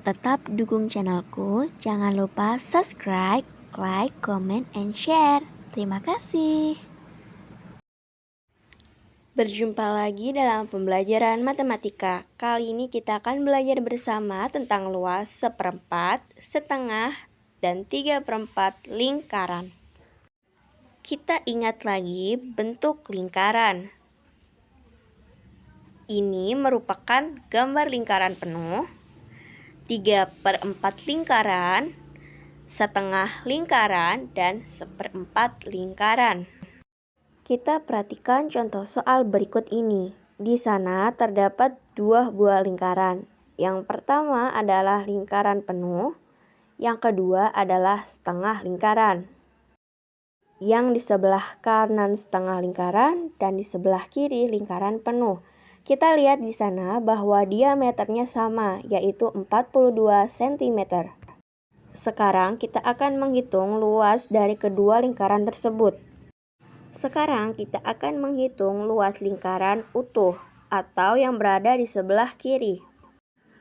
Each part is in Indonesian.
tetap dukung channelku, jangan lupa subscribe, like, comment, and share. Terima kasih. Berjumpa lagi dalam pembelajaran matematika. Kali ini kita akan belajar bersama tentang luas seperempat, setengah, dan 3/4 lingkaran. Kita ingat lagi bentuk lingkaran. Ini merupakan gambar lingkaran penuh, 3/4 lingkaran, setengah lingkaran, dan 1/4 lingkaran. Kita perhatikan contoh soal berikut ini. Di sana terdapat 2 buah lingkaran. Yang pertama adalah lingkaran penuh, yang kedua adalah setengah lingkaran. Yang di sebelah kanan setengah lingkaran dan di sebelah kiri lingkaran penuh. Kita lihat di sana bahwa diameternya sama, yaitu 42 cm. Sekarang kita akan menghitung luas dari kedua lingkaran tersebut. Sekarang kita akan menghitung luas lingkaran utuh atau yang berada di sebelah kiri.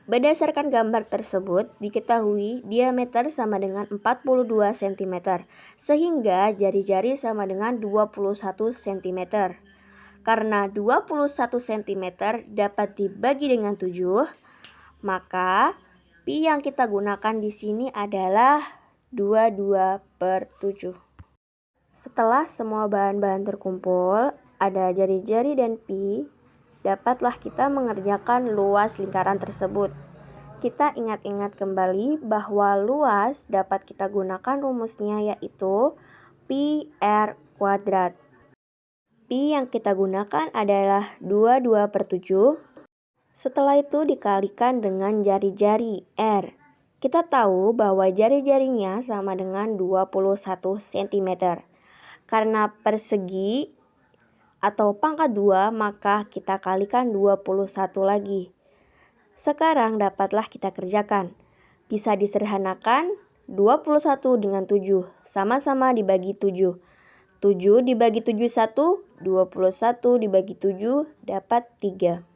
Berdasarkan gambar tersebut, diketahui diameter sama dengan 42 cm, sehingga jari-jari sama dengan 21 cm. Karena 21 cm dapat dibagi dengan 7, maka pi yang kita gunakan di sini adalah 22/7. Setelah semua bahan-bahan terkumpul, ada jari-jari dan pi, dapatlah kita mengerjakan luas lingkaran tersebut. Kita ingat-ingat kembali bahwa luas dapat kita gunakan rumusnya, yaitu pi r kuadrat. Pi yang kita gunakan adalah 22/7. Setelah itu dikalikan dengan jari-jari r. Kita tahu bahwa jari-jarinya sama dengan 21 cm. Karena persegi atau pangkat 2, maka kita kalikan 21 lagi. Sekarang dapatlah kita kerjakan. Bisa disederhanakan, 21 dengan 7, sama-sama dibagi 7. 7 dibagi 7 1, 21 dibagi 7 dapat 3.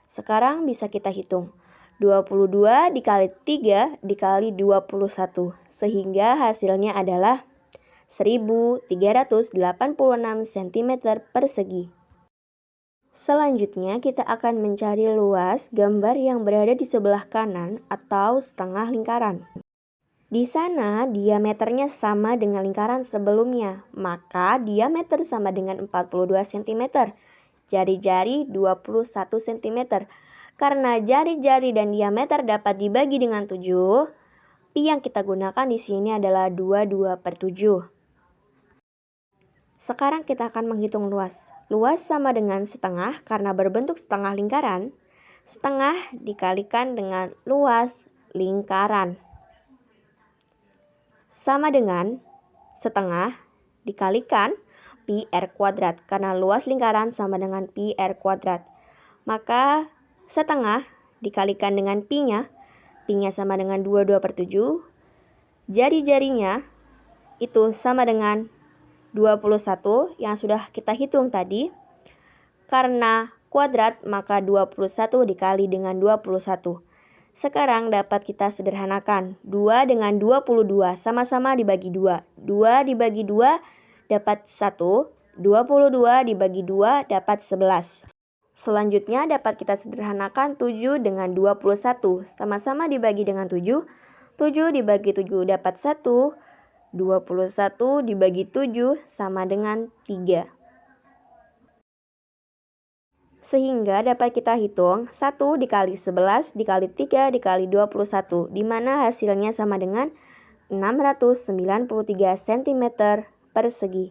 Sekarang bisa kita hitung. 22 dikali 3 dikali 21, sehingga hasilnya adalah 1386 cm persegi. Selanjutnya kita akan mencari luas gambar yang berada di sebelah kanan atau setengah lingkaran. Di sana diameternya sama dengan lingkaran sebelumnya, maka diameter sama dengan 42 cm. Jari-jari 21 cm. Karena jari-jari dan diameter dapat dibagi dengan 7, pi yang kita gunakan di sini adalah 22/7. Sekarang kita akan menghitung luas. Luas sama dengan setengah karena berbentuk setengah lingkaran. Setengah dikalikan dengan luas lingkaran. Sama dengan setengah dikalikan pi r kuadrat. Karena luas lingkaran sama dengan pi r kuadrat. Maka setengah dikalikan dengan pi-nya. Pi-nya sama dengan 22/7. Jari-jarinya itu sama dengan 21 yang sudah kita hitung tadi. Karena kuadrat maka 21 dikali dengan 21. Sekarang dapat kita sederhanakan. 2 dengan 22 sama-sama dibagi 2. 2 dibagi 2 dapat 1. 22 dibagi 2 dapat 11. Selanjutnya dapat kita sederhanakan 7 dengan 21 sama-sama dibagi dengan 7. 7 dibagi 7 dapat 1. 21 dibagi 7 sama dengan 3. Sehingga dapat kita hitung 1 dikali 11 dikali 3 dikali 21, di mana hasilnya sama dengan 693 cm persegi.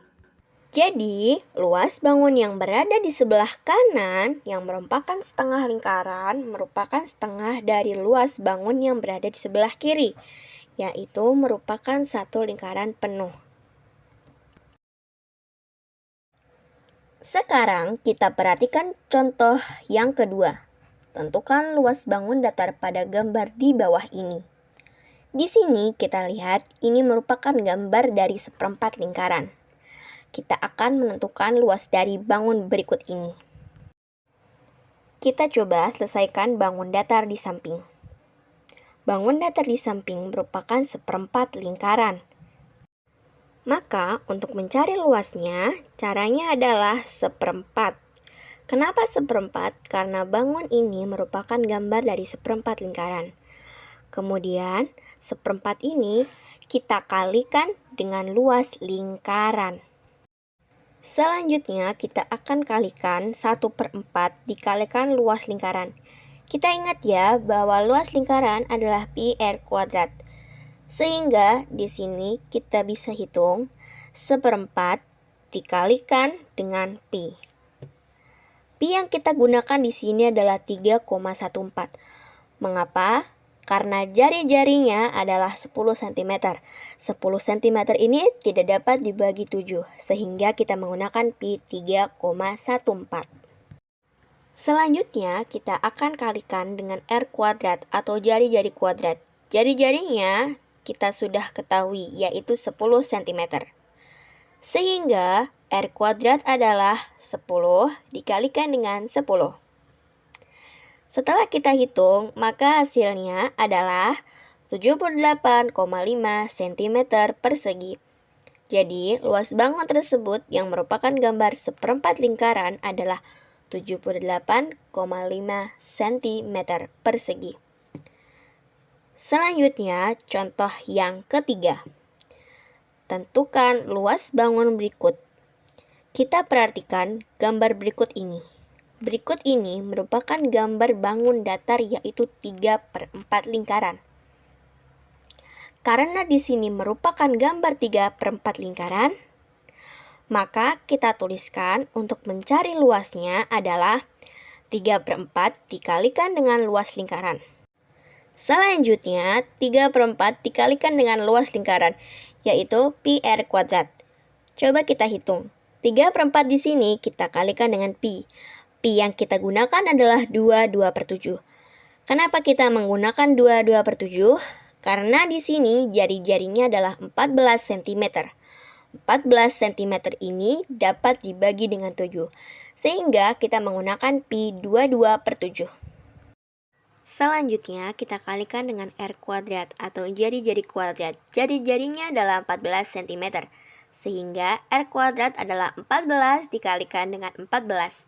Jadi, luas bangun yang berada di sebelah kanan yang merupakan setengah lingkaran merupakan setengah dari luas bangun yang berada di sebelah kiri, yaitu merupakan satu lingkaran penuh. Sekarang kita perhatikan contoh yang kedua. Tentukan luas bangun datar pada gambar di bawah ini. Di sini kita lihat ini merupakan gambar dari seperempat lingkaran. Kita akan menentukan luas dari bangun berikut ini. Kita coba selesaikan bangun datar di samping. bangun datar di samping merupakan seperempat lingkaran. Maka untuk mencari luasnya, caranya adalah seperempat. Kenapa seperempat? Karena bangun ini merupakan gambar dari seperempat lingkaran. Kemudian, seperempat ini kita kalikan dengan luas lingkaran. Selanjutnya, kita akan kalikan 1/4 dikalikan luas lingkaran. Kita ingat ya bahwa luas lingkaran adalah pi r kuadrat. Sehingga di sini kita bisa hitung 1/4 dikalikan dengan pi. Pi yang kita gunakan di sini adalah 3,14. Mengapa? Karena jari-jarinya adalah 10 cm. 10 cm ini tidak dapat dibagi 7, sehingga kita menggunakan pi 3,14. Selanjutnya, kita akan kalikan dengan r kuadrat atau jari-jari kuadrat. Jari-jarinya kita sudah ketahui, yaitu 10 cm. Sehingga r kuadrat adalah 10 dikalikan dengan 10. Setelah kita hitung, maka hasilnya adalah 78,5 cm persegi. Jadi, luas bangun tersebut yang merupakan gambar seperempat lingkaran adalah 78,5 cm persegi. Selanjutnya, contoh yang ketiga. Tentukan luas bangun berikut. Kita perhatikan gambar berikut ini. Berikut ini merupakan gambar bangun datar yaitu 3/4 lingkaran. Karena di sini merupakan gambar 3/4 lingkaran, maka kita tuliskan untuk mencari luasnya adalah 3/4 dikalikan dengan luas lingkaran. Selanjutnya, 3/4 dikalikan dengan luas lingkaran, yaitu pi r kuadrat. Coba kita hitung. 3/4 di sini kita kalikan dengan pi. Pi yang kita gunakan adalah 22/7. Kenapa kita menggunakan 22/7? Karena di sini jari-jarinya adalah 14 cm. 14 cm ini dapat dibagi dengan 7. Sehingga kita menggunakan pi 22/7. Selanjutnya kita kalikan dengan r kuadrat atau jari-jari kuadrat. Jari-jarinya adalah 14 cm. Sehingga r kuadrat adalah 14 dikalikan dengan 14.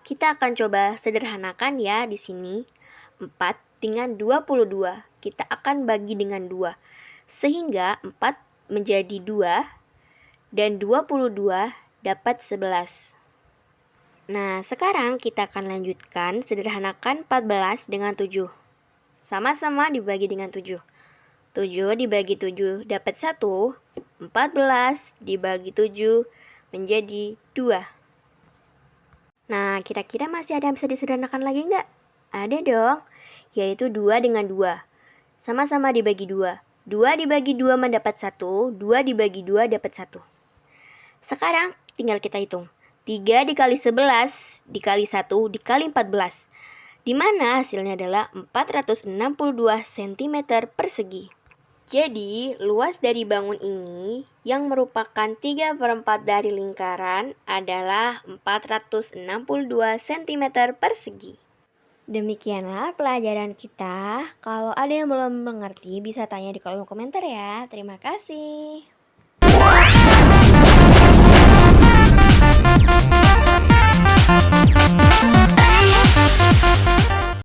Kita akan coba sederhanakan ya di sini. 4 dengan 22 kita akan bagi dengan 2. Sehingga 4 menjadi 2 dan 22 dapat 11. Nah, sekarang kita akan lanjutkan sederhanakan 14 dengan 7. Sama-sama dibagi dengan 7. 7 dibagi 7 dapat 1. 14 dibagi 7 menjadi 2. Nah, kira-kira masih ada yang bisa disederhanakan lagi nggak? Ada dong, yaitu 2 dengan 2. Sama-sama dibagi 2. 2 dibagi 2 mendapat 1, 2 dibagi 2 dapat 1. Sekarang tinggal kita hitung. 3 dikali 11 dikali 1 dikali 14. Di mana hasilnya adalah 462 cm persegi. Jadi, luas dari bangun ini yang merupakan 3/4 dari lingkaran adalah 462 cm persegi. Demikianlah pelajaran kita. Kalau ada yang belum mengerti bisa tanya di kolom komentar ya. Terima kasih.